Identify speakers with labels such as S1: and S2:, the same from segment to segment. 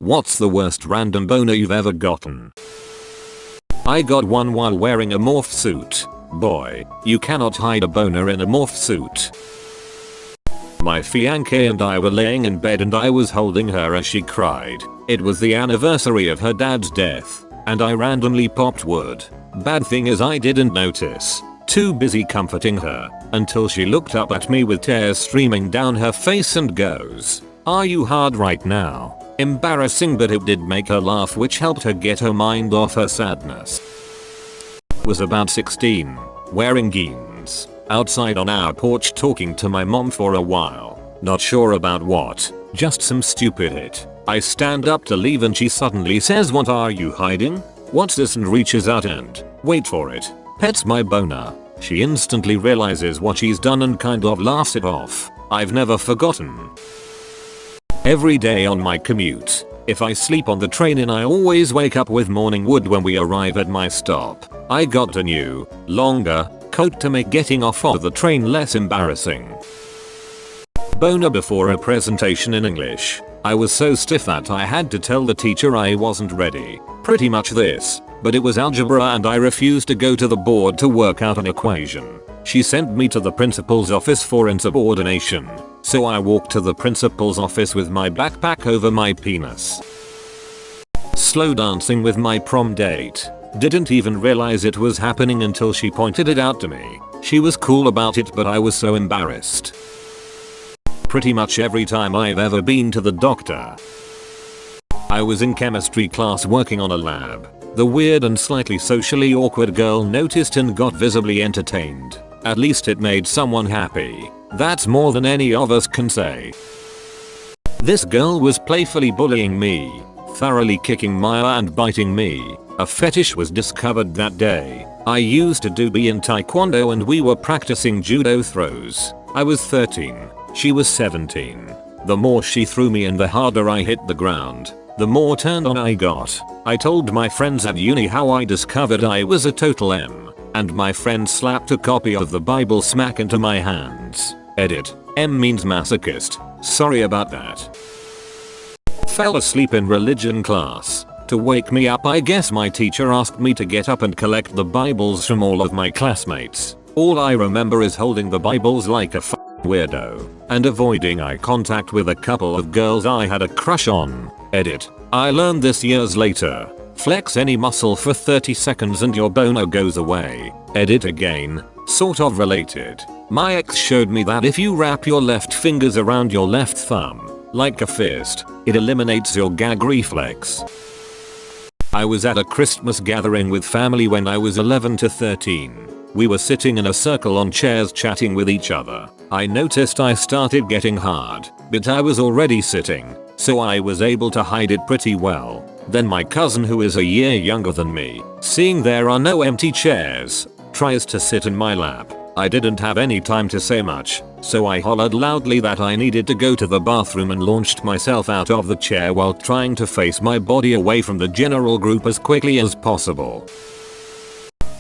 S1: What's the worst random boner you've ever gotten? I got one while wearing a morph suit. Boy, you cannot hide a boner in a morph suit. My fiancé and I were laying in bed and I was holding her as she cried. It was the anniversary of her dad's death, and I randomly popped wood. Bad thing is I didn't notice. Too busy comforting her, until she looked up at me with tears streaming down her face and goes, "Are you hard right now?" Embarrassing, but it did make her laugh, which helped her get her mind off her sadness. Was about 16, wearing jeans, outside on our porch talking to my mom for a while. Not sure about what, just some stupid hit. I stand up to leave and she suddenly says, "What are you hiding? What's this?" and reaches out and, wait for it, pets my boner. She instantly realizes what she's done and kind of laughs it off. I've never forgotten. Every day on my commute, if I sleep on the train and I always wake up with morning wood when we arrive at my stop. I got a new, longer, coat to make getting off of the train less embarrassing. Boner before a presentation in English. I was so stiff that I had to tell the teacher I wasn't ready. Pretty much this, but it was algebra and I refused to go to the board to work out an equation. She sent me to the principal's office for insubordination, so I walked to the principal's office with my backpack over my penis. Slow dancing with my prom date. Didn't even realize it was happening until she pointed it out to me. She was cool about it, but I was so embarrassed. Pretty much every time I've ever been to the doctor. I was in chemistry class working on a lab. The weird and slightly socially awkward girl noticed and got visibly entertained. At least it made someone happy. That's more than any of us can say. This girl was playfully bullying me, thoroughly kicking my ass and biting me. A fetish was discovered that day. I used to do in taekwondo and we were practicing judo throws. I was 13. She was 17. The more she threw me and the harder I hit the ground, the more turned on I got. I told my friends at uni how I discovered I was a total M, and my friend slapped a copy of the Bible smack into my hands. Edit. M means masochist. Sorry about that. Fell asleep in religion class. To wake me up, I guess my teacher asked me to get up and collect the Bibles from all of my classmates. All I remember is holding the Bibles like a weirdo and avoiding eye contact with a couple of girls I had a crush on. Edit. I learned this years later. Flex any muscle for 30 seconds and your boner goes away. Edit again. Sort of related. My ex showed me that if you wrap your left fingers around your left thumb, like a fist, it eliminates your gag reflex. I was at a Christmas gathering with family when I was 11 to 13. We were sitting in a circle on chairs chatting with each other. I noticed I started getting hard, but I was already sitting, so I was able to hide it pretty well. Then my cousin, who is a year younger than me, seeing there are no empty chairs, tries to sit in my lap. I didn't have any time to say much, so I hollered loudly that I needed to go to the bathroom and launched myself out of the chair while trying to face my body away from the general group as quickly as possible.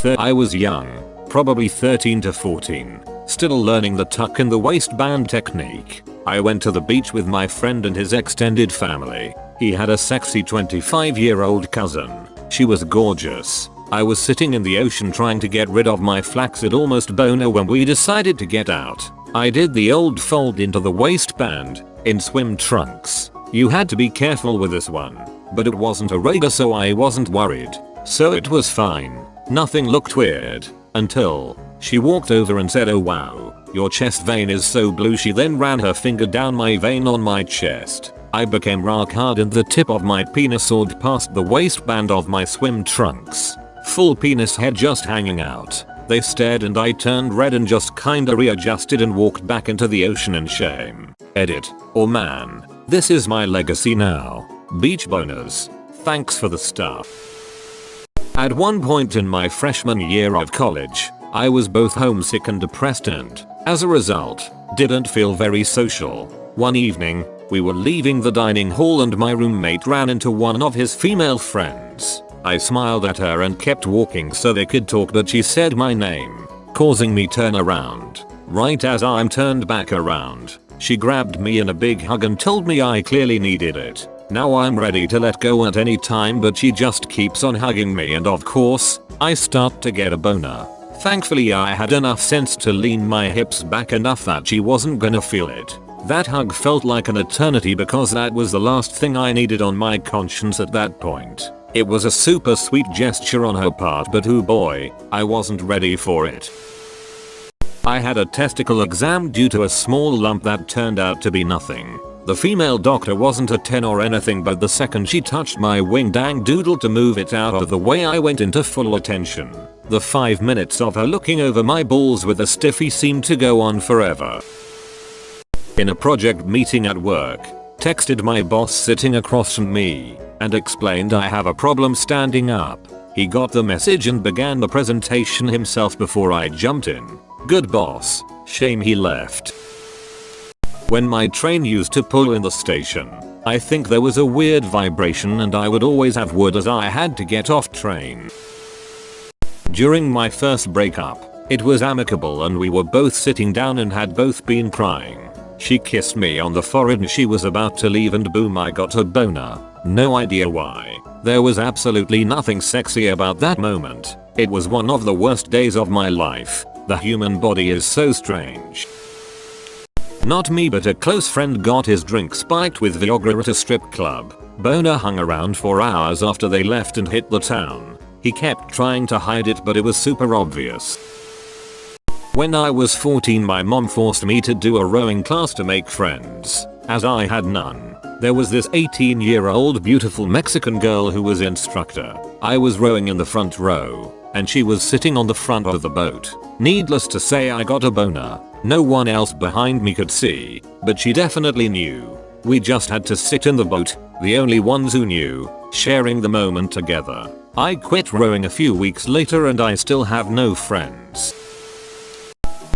S1: I was young, probably 13 to 14, still learning the tuck in the waistband technique. I went to the beach with my friend and his extended family. He had a sexy 25-year-old cousin. She was gorgeous. I was sitting in the ocean trying to get rid of my flaccid almost boner when we decided to get out. I did the old fold into the waistband, in swim trunks. You had to be careful with this one, but it wasn't a raider, so I wasn't worried. So it was fine. Nothing looked weird, until she walked over and said, "Oh wow, your chest vein is so blue." She then ran her finger down my vein on my chest. I became rock hard and the tip of my penis soared past the waistband of my swim trunks. Full penis head just hanging out. They stared and I turned red and just kinda readjusted and walked back into the ocean in shame. Edit. Oh man, this is my legacy now. Beach boners. Thanks for the stuff. At one point in my freshman year of college, I was both homesick and depressed and, as a result, didn't feel very social. One evening, we were leaving the dining hall and my roommate ran into one of his female friends. I smiled at her and kept walking so they could talk, but she said my name, causing me turn around. Right as I'm turned back around, she grabbed me in a big hug and told me I clearly needed it. Now I'm ready to let go at any time, but she just keeps on hugging me, and of course, I start to get a boner. Thankfully I had enough sense to lean my hips back enough that she wasn't gonna feel it. That hug felt like an eternity because that was the last thing I needed on my conscience at that point. It was a super sweet gesture on her part, but oh boy, I wasn't ready for it. I had a testicle exam due to a small lump that turned out to be nothing. The female doctor wasn't a 10 or anything, but the second she touched my wing dang doodle to move it out of the way, I went into full attention. The 5 minutes of her looking over my balls with a stiffy seemed to go on forever. In a project meeting at work, texted my boss sitting across from me and explained I have a problem standing up. He got the message and began the presentation himself before I jumped in. Good boss. Shame he left. When my train used to pull in the station, I think there was a weird vibration and I would always have wood as I had to get off train. During my first breakup, it was amicable and we were both sitting down and had both been crying. She kissed me on the forehead and she was about to leave and boom, I got a boner. No idea why. There was absolutely nothing sexy about that moment. It was one of the worst days of my life. The human body is so strange. Not me, but a close friend got his drink spiked with Viagra at a strip club. Boner hung around for hours after they left and hit the town. He kept trying to hide it, but it was super obvious. When I was 14, my mom forced me to do a rowing class to make friends, as I had none. There was this 18-year-old beautiful Mexican girl who was instructor. I was rowing in the front row, and she was sitting on the front of the boat. Needless to say, I got a boner. No one else behind me could see, but she definitely knew. We just had to sit in the boat, the only ones who knew, sharing the moment together. I quit rowing a few weeks later and I still have no friends.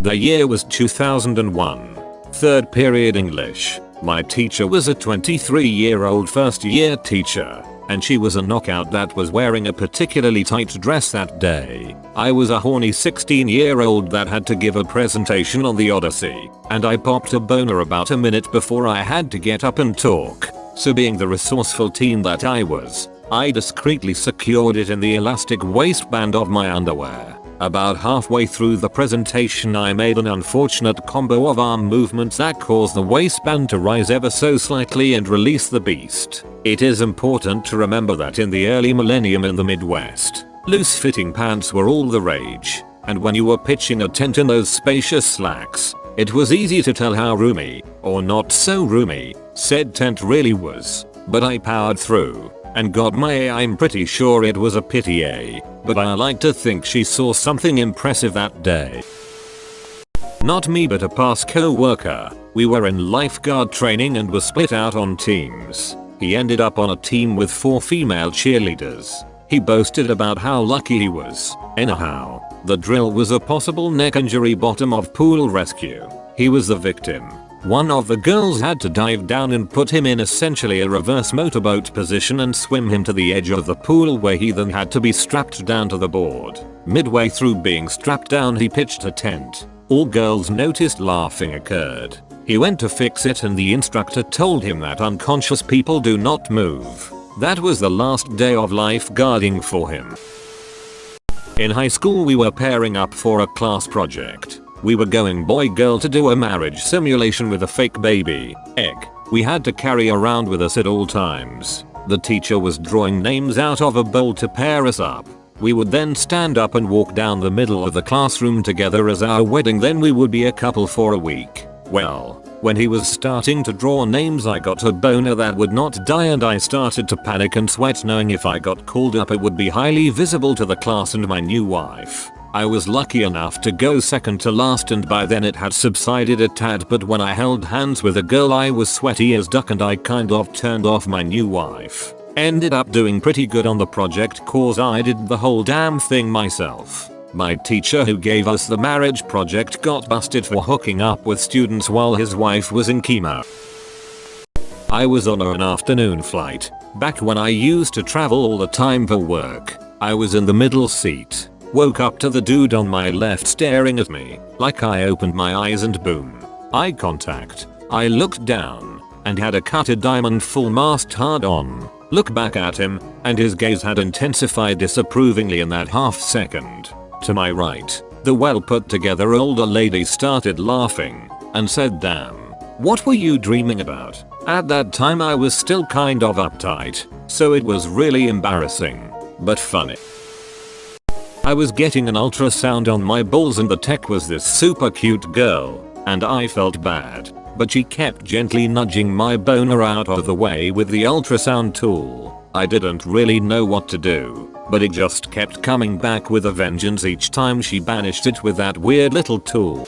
S1: The year was 2001. Third period English. My teacher was a 23-year-old first year teacher, and she was a knockout that was wearing a particularly tight dress that day. I was a horny 16-year-old that had to give a presentation on the Odyssey, and I popped a boner about a minute before I had to get up and talk. So being the resourceful teen that I was, I discreetly secured it in the elastic waistband of my underwear. About halfway through the presentation, I made an unfortunate combo of arm movements that caused the waistband to rise ever so slightly and release the beast. It is important to remember that in the early millennium in the Midwest, loose-fitting pants were all the rage, and when you were pitching a tent in those spacious slacks, it was easy to tell how roomy, or not so roomy, said tent really was. But I powered through and got my A. I'm pretty sure it was a pity A, but I like to think she saw something impressive that day. Not me, but a past co-worker. We were in lifeguard training and were split out on teams. He ended up on a team with 4 female cheerleaders. He boasted about how lucky he was. Anyhow, the drill was a possible neck injury bottom of pool rescue. He was the victim. One of the girls had to dive down and put him in essentially a reverse motorboat position and swim him to the edge of the pool, where he then had to be strapped down to the board. Midway through being strapped down, he pitched a tent. All girls noticed laughing occurred. He went to fix it and the instructor told him that unconscious people do not move. That was the last day of lifeguarding for him. In high school, we were pairing up for a class project. We were going boy-girl to do a marriage simulation with a fake baby egg we had to carry around with us at all times. The teacher was drawing names out of a bowl to pair us up. We would then stand up and walk down the middle of the classroom together as our wedding, then we would be a couple for a week. Well, when he was starting to draw names, I got a boner that would not die and I started to panic and sweat, knowing if I got called up it would be highly visible to the class and my new wife. I was lucky enough to go second to last and by then it had subsided a tad, but when I held hands with a girl I was sweaty as duck and I kind of turned off my new wife. Ended up doing pretty good on the project cause I did the whole damn thing myself. My teacher who gave us the marriage project got busted for hooking up with students while his wife was in chemo. I was on an afternoon flight. Back when I used to travel all the time for work, I was in the middle seat. Woke up to the dude on my left staring at me, like I opened my eyes and boom. Eye contact. I looked down, and had a cutted diamond full mast hard on. Look back at him, and his gaze had intensified disapprovingly in that half second. To my right, the well put together older lady started laughing and said, "Damn. What were you dreaming about?" At that time I was still kind of uptight, so it was really embarrassing, but funny. I was getting an ultrasound on my balls and the tech was this super cute girl, and I felt bad, but she kept gently nudging my boner out of the way with the ultrasound tool. I didn't really know what to do, but it just kept coming back with a vengeance each time she banished it with that weird little tool.